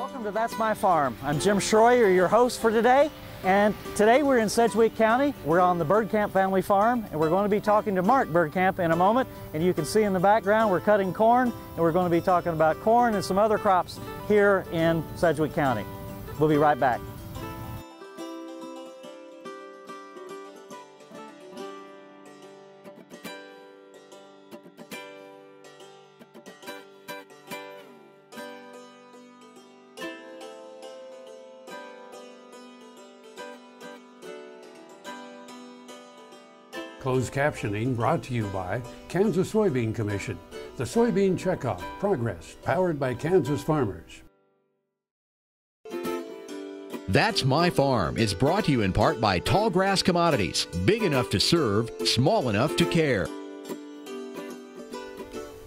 Welcome to That's My Farm. I'm Jim Shroyer, your host for today. And today we're in Sedgwick County. We're on the Bergkamp Family Farm, and we're going to be talking to Mark Bergkamp in a moment. And you can see in the background we're cutting corn, and we're going to be talking about corn and some other crops here in Sedgwick County. We'll be right back. Closed captioning brought to you by Kansas Soybean Commission. The Soybean Checkoff, Progress, powered by Kansas farmers. That's My Farm is brought to you in part by Tallgrass Commodities, big enough to serve, small enough to care.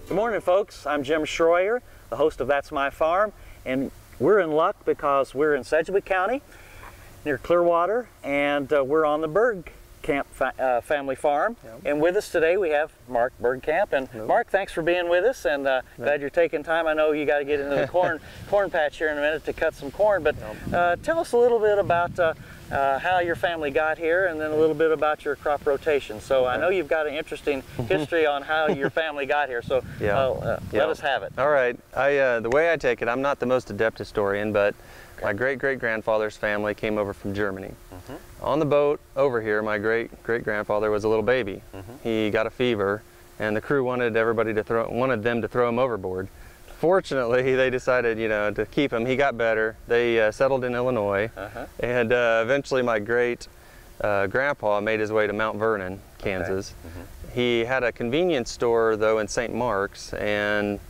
Good morning, folks. I'm Jim Shroyer, the host of That's My Farm, and we're in luck because we're in Sedgwick County near Clearwater, and we're on the Bergkamp Family Farm. Yep. And with us today we have Mark Bergkamp. And hello. Mark, thanks for being with us, and glad you're taking time. I know you got to get into the corn patch here in a minute to cut some corn, but tell us a little bit about how your family got here, and then a little bit about your crop rotation. So I know you've got an interesting history on how your family got here, so let us have it. All right. The way I take it, I'm not the most adept historian, but my great-great-grandfather's family came over from Germany. On the boat over here, my great-great-grandfather was a little baby. He got a fever, and the crew wanted them to throw him overboard. Fortunately, they decided, to keep him. He got better. They settled in Illinois, and eventually my great-grandpa made his way to Mount Vernon, Kansas. He had a convenience store, though, in St. Mark's, and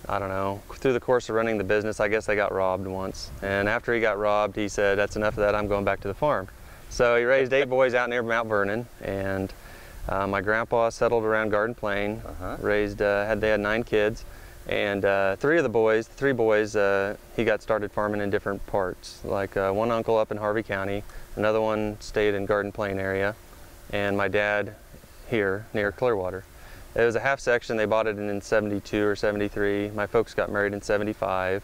I don't know, through the course of running the business, I guess they got robbed once. And after he got robbed, he said, that's enough of that, I'm going back to the farm. So he raised 8 boys out near Mount Vernon, and my grandpa settled around Garden Plain, they had 9 kids, and 3 boys, he got started farming in different parts. Like one uncle up in Harvey County, another one stayed in Garden Plain area, and my dad here near Clearwater. It was a half section. They bought it in 72 or 73. My folks got married in 75.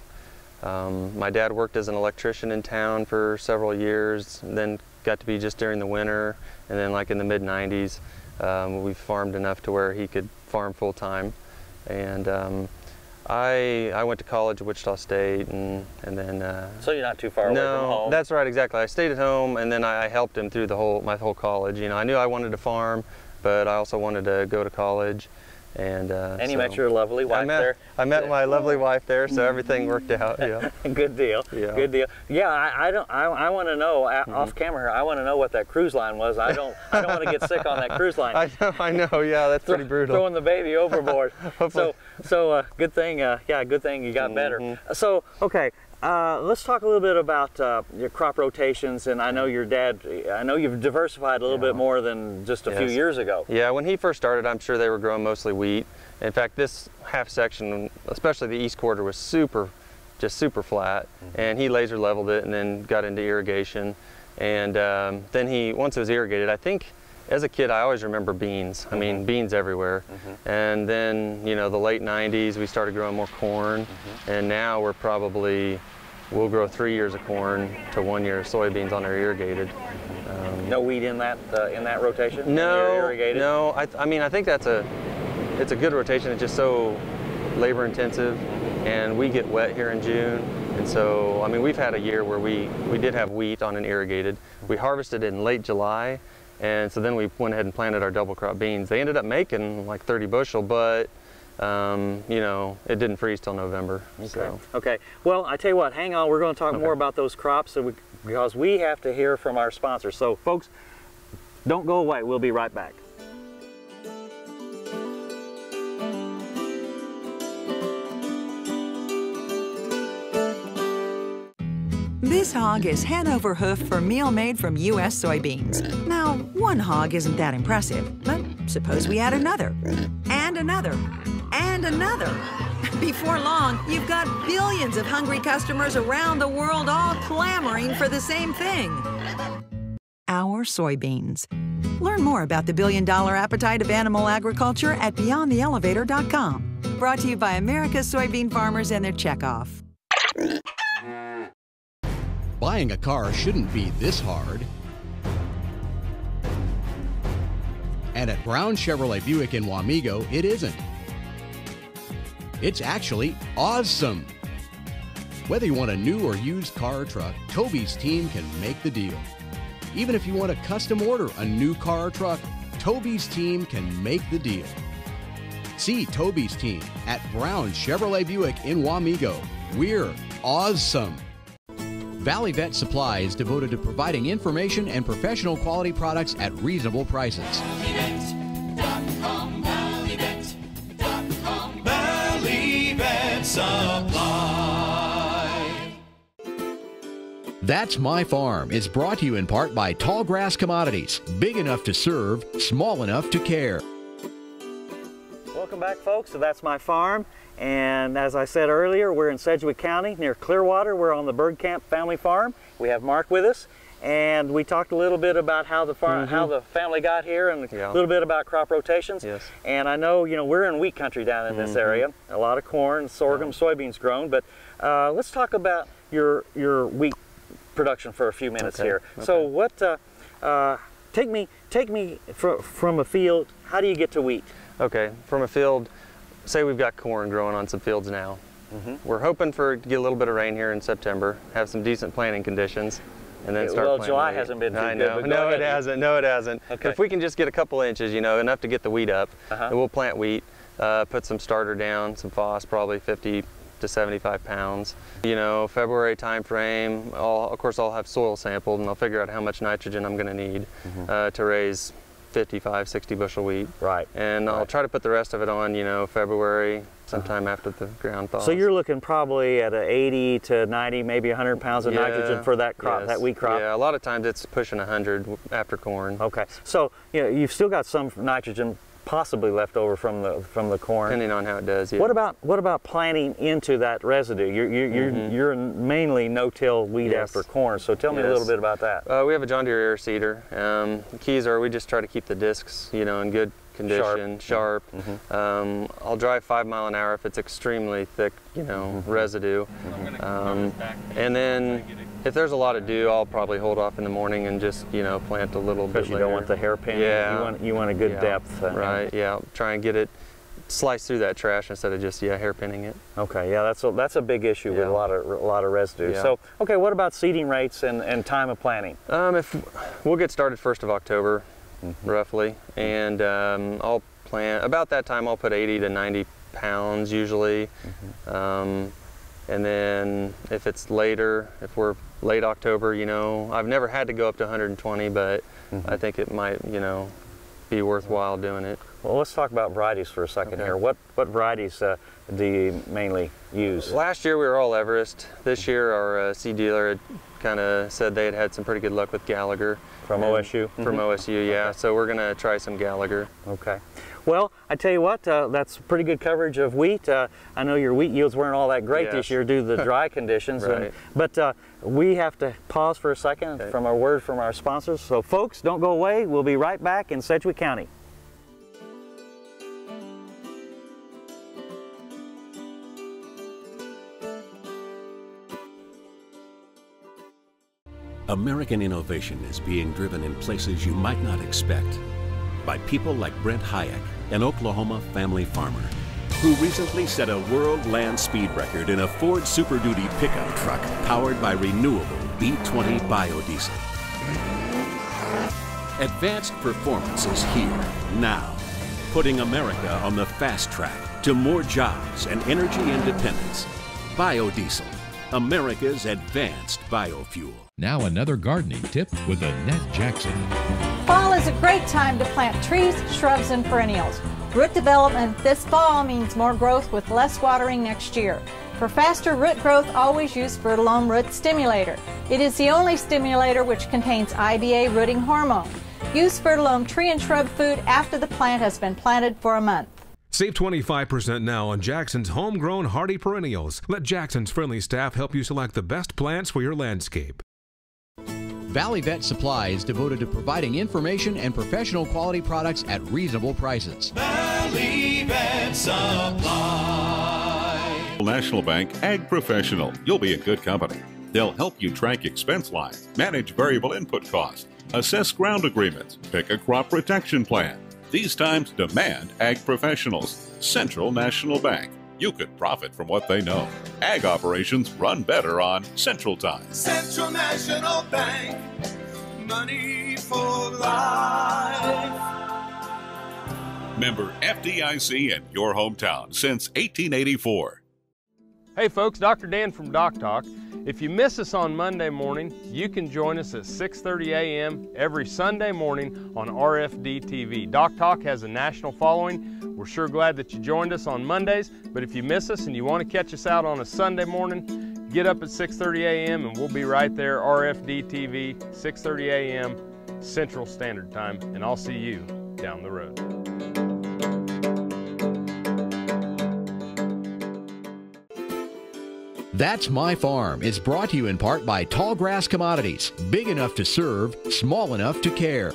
My dad worked as an electrician in town for several years, and then got to be just during the winter, and then like in the mid-90s, we farmed enough to where he could farm full-time. And I went to college at Wichita State, and then... So you're not too far away from home? No, that's right, exactly. I stayed at home, and then I helped him through my whole college. I knew I wanted to farm, but I also wanted to go to college, and you met your lovely wife there. I met my lovely wife there, so everything worked out. Yeah. Good deal. Yeah. Good deal. Yeah, I want to know off camera here. I want to know what that cruise line was. I don't want to get sick on that cruise line. I know. Yeah, that's pretty brutal. Throwing the baby overboard. so good thing. Good thing you got better. So okay. Let's talk a little bit about your crop rotations, and I know your dad, I know you've diversified a little bit more than just a few years ago. Yeah, when he first started, I'm sure they were growing mostly wheat. In fact, this half section, especially the east quarter, was super flat, and he laser leveled it and then got into irrigation. And then once it was irrigated, I think, as a kid, I always remember beans. I mean, beans everywhere. And then, the late 90s, we started growing more corn, and now we'll grow 3 years of corn to 1 year of soybeans on our irrigated. No wheat in that rotation? No. I mean, I think it's a good rotation. It's just so labor intensive, and we get wet here in June. And so, I mean, we've had a year where we did have wheat on an irrigated. We harvested in late July, and so then we went ahead and planted our double crop beans. They ended up making like 30 bushel, but it didn't freeze till November. Okay. Well, I tell you what, hang on. We're going to talk more about those crops because we have to hear from our sponsors. So, folks, don't go away. We'll be right back. This hog is head over hoof for meal made from U.S. soybeans. Now, one hog isn't that impressive, but suppose we add another, and another, and another. Before long, you've got billions of hungry customers around the world all clamoring for the same thing. Our soybeans. Learn more about the billion-dollar appetite of animal agriculture at BeyondTheElevator.com. Brought to you by America's soybean farmers and their Checkoff. Buying a car shouldn't be this hard. And at Brown Chevrolet Buick in Wamego, it isn't. It's actually awesome. Whether you want a new or used car or truck, Toby's team can make the deal. Even if you want to custom order a new car or truck, Toby's team can make the deal. See Toby's team at Brown Chevrolet Buick in Wamego. We're awesome. Valley Vet Supply is devoted to providing information and professional quality products at reasonable prices. ValleyVet.com, ValleyVet.com, Valley Vet Supply. That's My Farm is brought to you in part by Tallgrass Commodities. Big enough to serve, small enough to care. Welcome back, folks, to That's My Farm. And as I said earlier, we're in Sedgwick County near Clearwater. We're on the Bergkamp Family Farm. We have Mark with us, and we talked a little bit about how the farm, how the family got here, and a little bit about crop rotations. Yes. And I know, you know, we're in wheat country down in this area. A lot of corn, sorghum, soybeans grown. But let's talk about your wheat production for a few minutes here. So what? Take me from a field. How do you get to wheat? Okay, from a field, say we've got corn growing on some fields now. We're hoping to get a little bit of rain here in September, have some decent planting conditions, and then start planting. Well, July hasn't been too good. I know. No, it hasn't. No, it hasn't. Okay. But if we can just get a couple inches, you know, enough to get the wheat up, and we'll plant wheat, put some starter down, some phos, probably 50 to 75 pounds. You know, February time frame, of course I'll have soil sampled, and I'll figure out how much nitrogen I'm going to need to raise 55, 60 bushel wheat. Right. And I'll try to put the rest of it on, you know, February, sometime after the ground thaws. So you're looking probably at 80 to 90, maybe 100 pounds of nitrogen for that crop, that wheat crop? Yeah, a lot of times it's pushing 100 after corn. Okay. So, you know, you've still got some nitrogen possibly left over from the corn. Depending on how it does, yeah. What about planting into that residue? You're mainly no-till wheat after corn, so tell me a little bit about that. We have a John Deere air seeder. The keys are we just try to keep the discs, you know, in good condition, sharp. I'll drive 5 miles an hour if it's extremely thick, you know, residue. And then if there's a lot of dew, I'll probably hold off in the morning and just, you know, plant a little bit later. Because you don't want the hairpin. Yeah. You want a good depth. Right. Yeah. Try and get it slice through that trash instead of just hairpinning it. Okay. Yeah. That's a big issue with a lot of residue. Yeah. So okay. What about seeding rates and time of planting? If we'll get started 1st of October, roughly, and I'll plant about that time. I'll put 80 to 90 pounds usually. And then if it's later, if we're late October, you know, I've never had to go up to 120, but I think it might, you know, be worthwhile doing it. Well, let's talk about varieties for a second here. What varieties do you mainly use? Last year we were all Everest. This year our seed dealer had kind of said they had some pretty good luck with Gallagher. From OSU? From OSU, yeah. So we're going to try some Gallagher. Okay. Well, I tell you what, that's pretty good coverage of wheat. I know your wheat yields weren't all that great this year due to the dry conditions. But we have to pause for a second from a word from our sponsors. So folks, don't go away. We'll be right back in Sedgwick County. American innovation is being driven in places you might not expect by people like Brent Hayek, an Oklahoma family farmer, who recently set a world land speed record in a Ford Super Duty pickup truck powered by renewable B20 biodiesel. Advanced performance is here, now, putting America on the fast track to more jobs and energy independence. Biodiesel, America's advanced biofuel. Now another gardening tip with Annette Jackson. Fall is a great time to plant trees, shrubs, and perennials. Root development this fall means more growth with less watering next year. For faster root growth, always use Fertilome Root Stimulator. It is the only stimulator which contains IBA rooting hormone. Use Fertilome tree and shrub food after the plant has been planted for a month. Save 25% now on Jackson's homegrown hardy perennials. Let Jackson's friendly staff help you select the best plants for your landscape. Valley Vet Supply is devoted to providing information and professional quality products at reasonable prices. Valley Vet Supply. National Bank Ag Professional. You'll be in good company. They'll help you track expense lines, manage variable input costs, assess ground agreements, pick a crop protection plan. These times demand ag professionals. Central National Bank. You could profit from what they know. Ag operations run better on Central Time. Central National Bank, money for life. Member FDIC in your hometown since 1884. Hey folks, Dr. Dan from Doc Talk. If you miss us on Monday morning, you can join us at 6:30 a.m. every Sunday morning on RFD TV. Doc Talk has a national following. We're sure glad that you joined us on Mondays, but if you miss us and you want to catch us out on a Sunday morning, get up at 6:30 a.m. and we'll be right there, RFD TV, 6:30 a.m. Central Standard Time, and I'll see you down the road. That's My Farm is brought to you in part by Tallgrass Commodities, big enough to serve, small enough to care.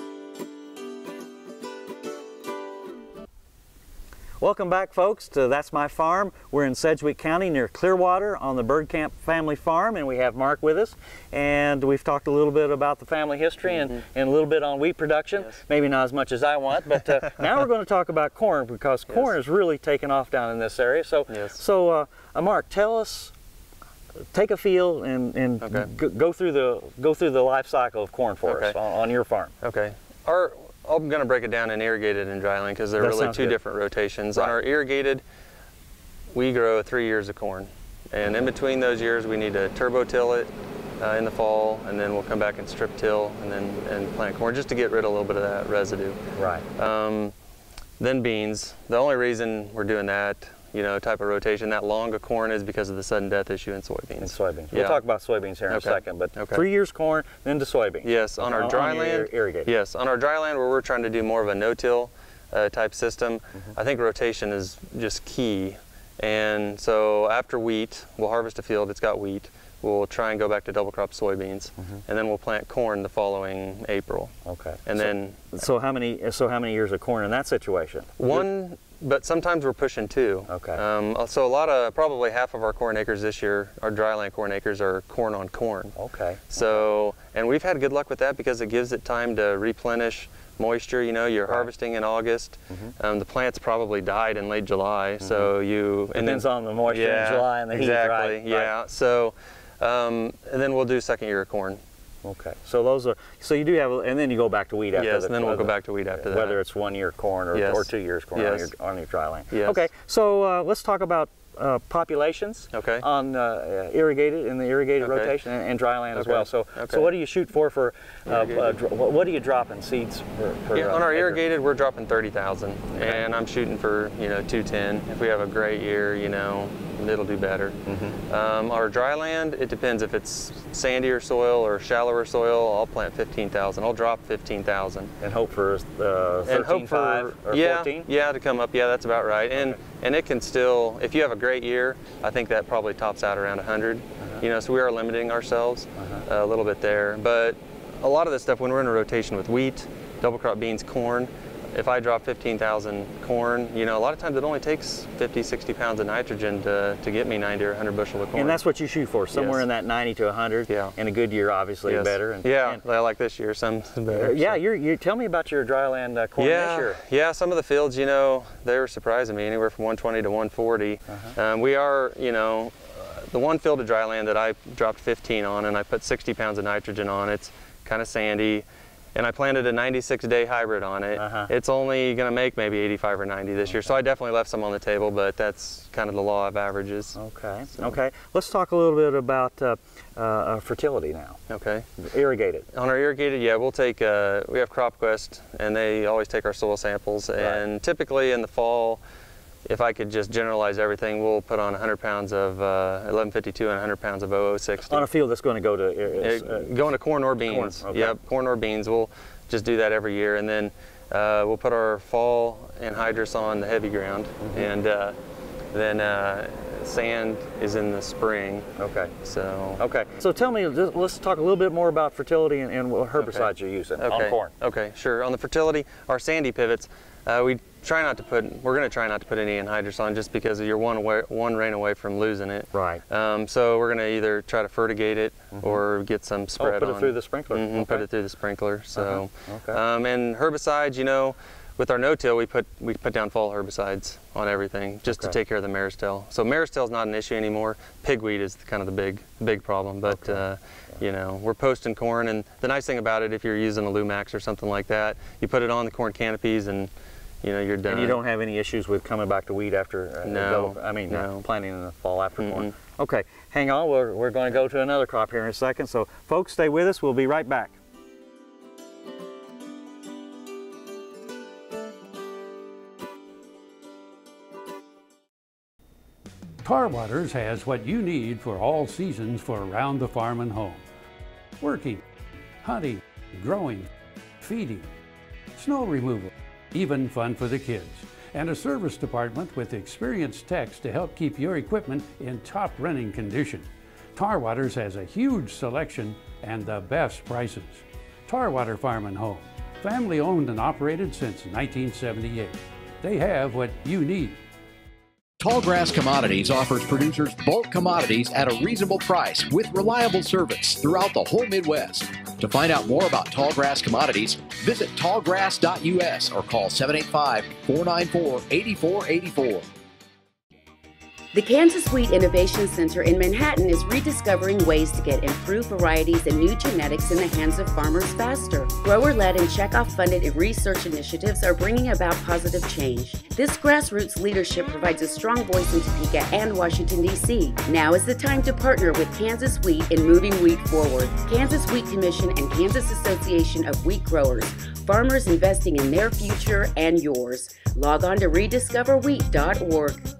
Welcome back, folks, to That's My Farm. We're in Sedgwick County near Clearwater on the Bergkamp Family Farm, and we have Mark with us. And we've talked a little bit about the family history and a little bit on wheat production. Yes. Maybe not as much as I want, but now we're going to talk about corn, because corn is really taken off down in this area. So, Mark, tell us, take a field and go through the life cycle of corn for us on your farm. Okay. I'm going to break it down in irrigated and dryland because they're really two different rotations. Right. On our irrigated, we grow 3 years of corn, and in between those years we need to turbo till it in the fall, and then we'll come back and strip till and plant corn just to get rid of a little bit of that residue. Right. Then beans. The only reason we're doing that, type of rotation, that long of corn, is because of the sudden death issue in soybeans. We'll talk about soybeans here in a second, but 3 years corn, then to soybeans. Yes, on our dry land, irrigated. Yes, on our dry land where we're trying to do more of a no-till type system, I think rotation is just key. And so after wheat, we'll harvest a field, it's got wheat. We'll try and go back to double crop soybeans, and then we'll plant corn the following April. Okay. And so how many years of corn in that situation? One. But sometimes we're pushing 2. Okay. So probably half of our corn acres this year, our dryland corn acres, are corn on corn. Okay. So, and we've had good luck with that because it gives it time to replenish moisture. You're harvesting in August. The plants probably died in late July, so depends on the moisture in July and the heat, right? Yeah. So, and then we'll do second year of corn. Okay, so you do have, and then you go back to wheat after that. Yes, and then we'll go back to wheat after that. Whether it's 1 year corn or 2 years corn on your dry land. Yes. Okay, so let's talk about populations on irrigated, in the irrigated rotation and dry land as well. So what do you shoot for what do you drop in seeds per on our acre? irrigated, we're dropping 30,000, and I'm shooting for 210. If we have a great year, it'll do better. Our dry land, it depends if it's sandier soil or shallower soil. I'll plant 15,000. I'll drop 15,000 and hope for 13.5 or 14. Yeah, to come up. Yeah, that's about right. And it can still, if you have a great year, I think that probably tops out around 100. So we are limiting ourselves a little bit there. But a lot of this stuff, when we're in a rotation with wheat, double crop beans, corn, if I drop 15,000 corn, a lot of times it only takes 50, 60 pounds of nitrogen to get me 90 or 100 bushel of corn. And that's what you shoot for, somewhere in that 90 to 100. Yeah. In a good year, obviously, better. And like this year, some better. Yeah, you tell me about your dryland corn this year. Yeah, some of the fields, they were surprising me, anywhere from 120 to 140. We are, the one field of dryland that I dropped 15 on, and I put 60 pounds of nitrogen on, it's kind of sandy. And I planted a 96-day hybrid on it. It's only going to make maybe 85 or 90 this year, so I definitely left some on the table, but that's kind of the law of averages. Okay. Okay. Let's talk a little bit about fertility now. Okay. Irrigated. On our irrigated, we'll take, we have CropQuest, and they always take our soil samples, and typically in the fall, if I could just generalize everything, we'll put on 100 pounds of 1152 and 100 pounds of 0060. On a field that's going to go to... going to corn or beans. Corn, Yep, corn or beans. We'll just do that every year. And then we'll put our fall anhydrous on the heavy ground. And then sand is in the spring. Okay. So tell me, let's talk a little bit more about fertility and what herbicides you're using on corn. Okay, sure. On the fertility, our sandy pivots, We try not to put. We're going to try not to put any anhydrous on just because you're one rain away from losing it. Right. So we're going to either try to fertigate it or get some spread on. Put it through the sprinkler. Okay. Put it through the sprinkler. So, okay. And herbicides, you know, with our no-till, we put down fall herbicides on everything just to take care of the mare's tail. So mare's tail is not an issue anymore. Pigweed is kind of the big problem. But you know, we're posting corn, and the nice thing about it, if you're using a Lumax or something like that, you put it on the corn canopies, and you know, you're done. And you don't have any issues with coming back to weed after no. Planting in the fall after corn. Okay, hang on. We're going to go to another crop here in a second. So, folks, stay with us. We'll be right back. Tar Waters has what you need for all seasons for around the farm and home. Working, hunting, growing, feeding, snow removal, even fun for the kids. And a service department with experienced techs to help keep your equipment in top running condition. Tar Waters has a huge selection and the best prices. Tar Water Farm and Home, family owned and operated since 1978. They have what you need. Tallgrass Commodities offers producers bulk commodities at a reasonable price with reliable service throughout the whole Midwest. To find out more about Tallgrass Commodities, visit tallgrass.us or call 785-494-8484. The Kansas Wheat Innovation Center in Manhattan is rediscovering ways to get improved varieties and new genetics in the hands of farmers faster. Grower-led and Checkoff-funded research initiatives are bringing about positive change. This grassroots leadership provides a strong voice in Topeka and Washington, D.C. Now is the time to partner with Kansas Wheat in moving wheat forward. Kansas Wheat Commission and Kansas Association of Wheat Growers. Farmers investing in their future and yours. Log on to rediscoverwheat.org.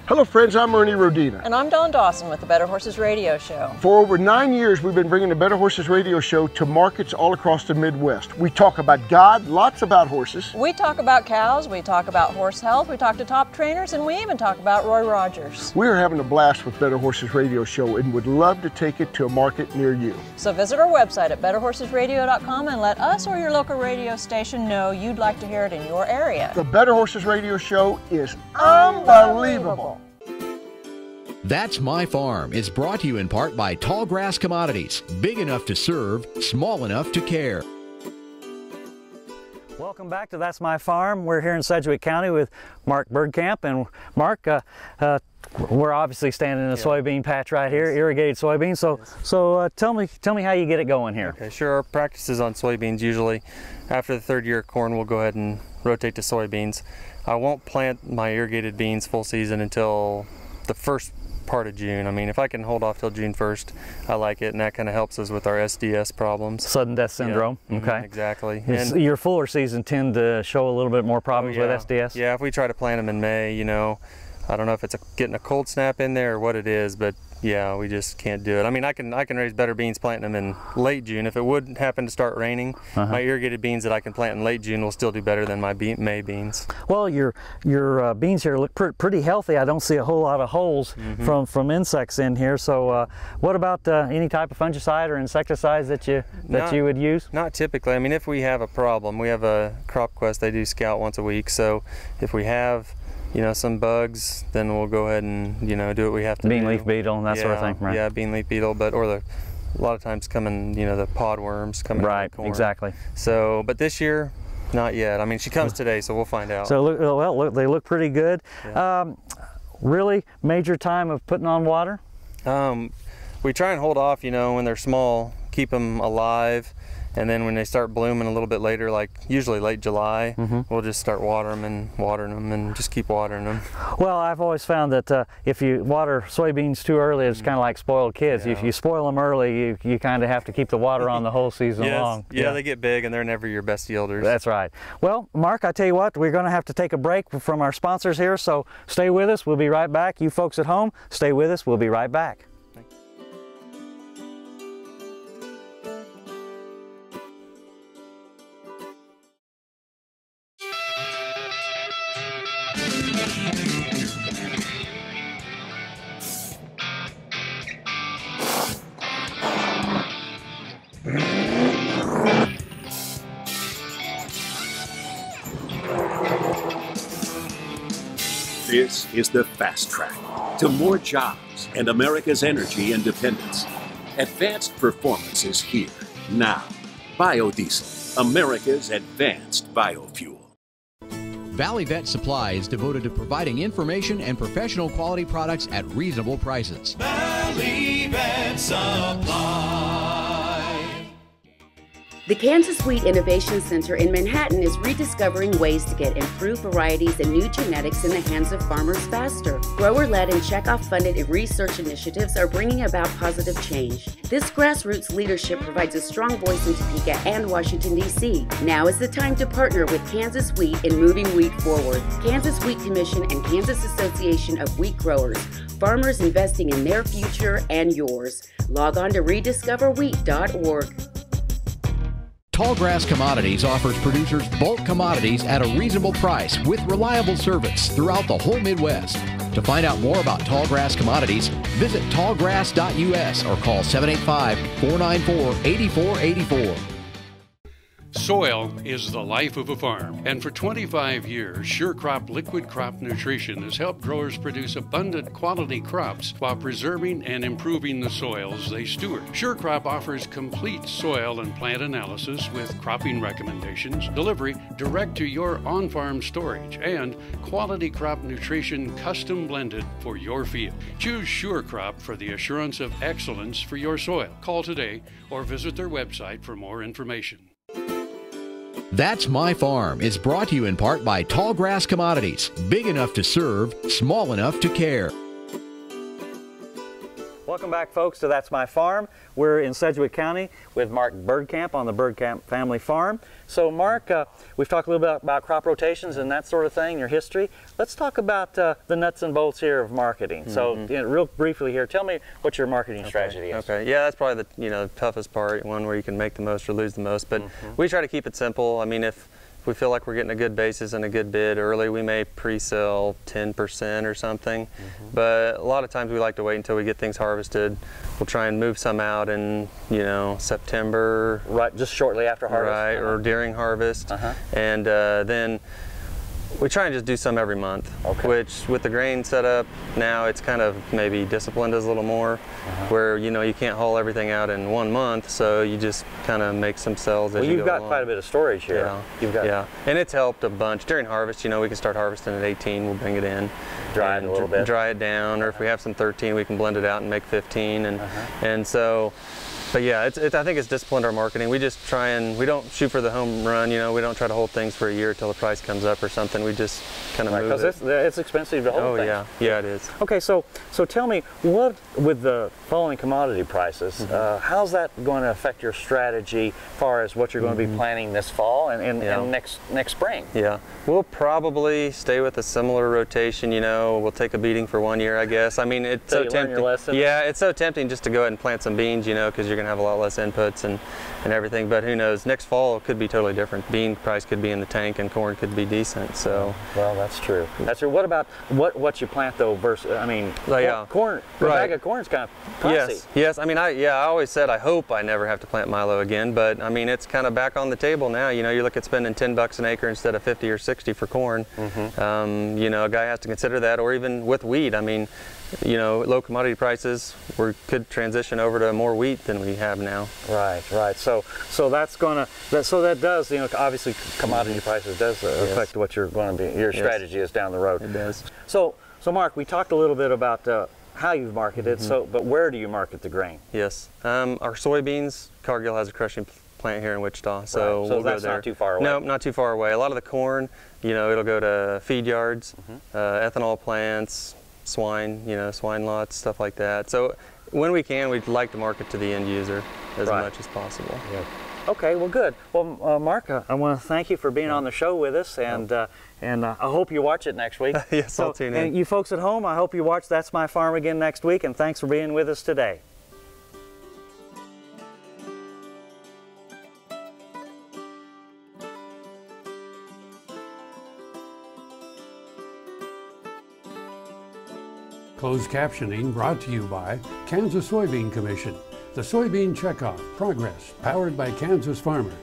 Hello friends, I'm Ernie Rodina. And I'm Dawn Dawson with the Better Horses Radio Show. For over 9 years, we've been bringing the Better Horses Radio Show to markets all across the Midwest. We talk about God, lots about horses. We talk about cows, we talk about horse health, we talk to top trainers, and we even talk about Roy Rogers. We are having a blast with Better Horses Radio Show and would love to take it to a market near you. So visit our website at betterhorsesradio.com and let us or your local radio station know you'd like to hear it in your area. The Better Horses Radio Show is unbelievable. That's My Farm is brought to you in part by Tallgrass Commodities. Big enough to serve, small enough to care. Welcome back to That's My Farm. We're here in Sedgwick County with Mark Bergkamp. And Mark, we're obviously standing in a soybean patch right here, irrigated soybeans. So tell me how you get it going here. Okay, sure. Our practices on soybeans usually after the third year of corn, we'll go ahead and rotate to soybeans. I won't plant my irrigated beans full season until the first part of June. I mean, if I can hold off till June 1st, I like it, and that kind of helps us with our SDS problems. Sudden death syndrome. Yeah. Okay. Exactly. And your fuller season tend to show a little bit more problems with SDS? Yeah, if we try to plant them in May, you know, I don't know if it's getting a cold snap in there or what it is, but yeah, we just can't do it. I mean, I can raise better beans planting them in late June. If it would happen to start raining, my irrigated beans that I can plant in late June will still do better than my May beans. Well, your beans here look pretty healthy. I don't see a whole lot of holes from insects in here. So, what about any type of fungicide or insecticides that you would use? Not typically. I mean, if we have a problem, we have a Crop Quest. They do scout once a week. So, if we have some bugs, then we'll go ahead and, do what we have to do. Bean leaf beetle and that sort of thing, right? Yeah, bean leaf beetle, a lot of times coming, the pod worms coming right, out of the corn. Exactly. So, but this year, not yet. I mean, she comes today, so we'll find out. So, look, they look pretty good. Yeah. Really major time of putting on water? We try and hold off, when they're small, keep them alive. And then when they start blooming a little bit later, like usually late July, we'll just start watering them and just keep watering them. Well, I've always found that if you water soybeans too early, it's kind of like spoiled kids. Yeah. If you spoil them early, you kind of have to keep the water on the whole season long. Yeah, they get big and they're never your best yielders. That's right. Well, Mark, I tell you what, we're going to have to take a break from our sponsors here, so stay with us. We'll be right back. You folks at home, stay with us. We'll be right back. This is the fast track to more jobs and America's energy independence. Advanced performance is here, now. Biodiesel, America's advanced biofuel. Valley Vet Supply is devoted to providing information and professional quality products at reasonable prices. Valley Vet Supply. The Kansas Wheat Innovation Center in Manhattan is rediscovering ways to get improved varieties and new genetics in the hands of farmers faster. Grower-led and Checkoff-funded research initiatives are bringing about positive change. This grassroots leadership provides a strong voice in Topeka and Washington, D.C. Now is the time to partner with Kansas Wheat in moving wheat forward. Kansas Wheat Commission and Kansas Association of Wheat Growers. Farmers investing in their future and yours. Log on to rediscoverwheat.org. Tallgrass Commodities offers producers bulk commodities at a reasonable price with reliable service throughout the whole Midwest. To find out more about Tallgrass Commodities, visit tallgrass.us or call 785-494-8484. Soil is the life of a farm, and for 25 years, SureCrop Liquid Crop Nutrition has helped growers produce abundant quality crops while preserving and improving the soils they steward. SureCrop offers complete soil and plant analysis with cropping recommendations, delivery direct to your on-farm storage, and quality crop nutrition custom blended for your field. Choose SureCrop for the assurance of excellence for your soil. Call today or visit their website for more information. That's My Farm is brought to you in part by Tallgrass Commodities. Big enough to serve, small enough to care. Welcome back, folks, to That's My Farm. We're in Sedgwick County with Mark Bergkamp on the Bergkamp Family Farm. So, Mark, we've talked a little bit about crop rotations and that sort of thing, your history. Let's talk about the nuts and bolts here of marketing. So, real briefly here, tell me what your marketing strategy is. Okay, yeah, that's probably the toughest part, one where you can make the most or lose the most. But we try to keep it simple. I mean, if we feel like we're getting a good basis and a good bid early, we may pre-sell 10% or something. But a lot of times we like to wait until we get things harvested. We'll try and move some out in, September. Right, just shortly after harvest. Right, or during harvest. And then we try and just do some every month, which with the grain setup now, it's kind of maybe disciplined us a little more, where you can't haul everything out in 1 month, so you just kind of make some sales as you go along. You've got quite a bit of storage here. Yeah, and it's helped a bunch. During harvest, we can start harvesting at 18, we'll bring it in. Dry it a little bit. Dry it down, or if we have some 13, we can blend it out and make 15, and so. But yeah, I think it's disciplined our marketing. We just try and, we don't shoot for the home run, we don't try to hold things for a year till the price comes up or something. We just kind of move it. Because it's expensive to hold things. Yeah, it is. Okay, so tell me, what, with the falling commodity prices, how's that going to affect your strategy as far as what you're going to be planning this fall and next spring? Yeah, we'll probably stay with a similar rotation, we'll take a beating for 1 year, I guess. I mean, it's so tempting. Yeah, it's so tempting just to go ahead and plant some beans, because you're going to have a lot less inputs and everything, but who knows, next fall it could be totally different. Bean price could be in the tank and corn could be decent, so. Well, that's true. That's true. What about what you plant though versus, I mean, corn, a bag of corn's kind of pricey. Yes, I mean, I always said I hope I never have to plant milo again, but I mean, it's kind of back on the table now. You look at spending $10 an acre instead of 50 or 60 for corn. A guy has to consider that, or even with wheat. I mean, low commodity prices, we could transition over to more wheat than we have now. Right. So that's gonna, so that does, obviously commodity prices does affect what you're going to be, your strategy is down the road. It does. So Mark, we talked a little bit about how you've marketed, but where do you market the grain? Yes, our soybeans, Cargill has a crushing plant here in Wichita, so we'll that's go there. Not too far away. No, not too far away. A lot of the corn, it'll go to feed yards, ethanol plants, swine, swine lots, stuff like that. So when we can, we'd like to market to the end user as much as possible. Yeah. Okay, well, good. Well, Mark, I want to thank you for being on the show with us, and I hope you watch it next week. Yes, I'll tune in. And you folks at home, I hope you watch That's My Farm again next week, and thanks for being with us today. Closed captioning brought to you by Kansas Soybean Commission, the Soybean Checkoff, Progress, powered by Kansas farmers.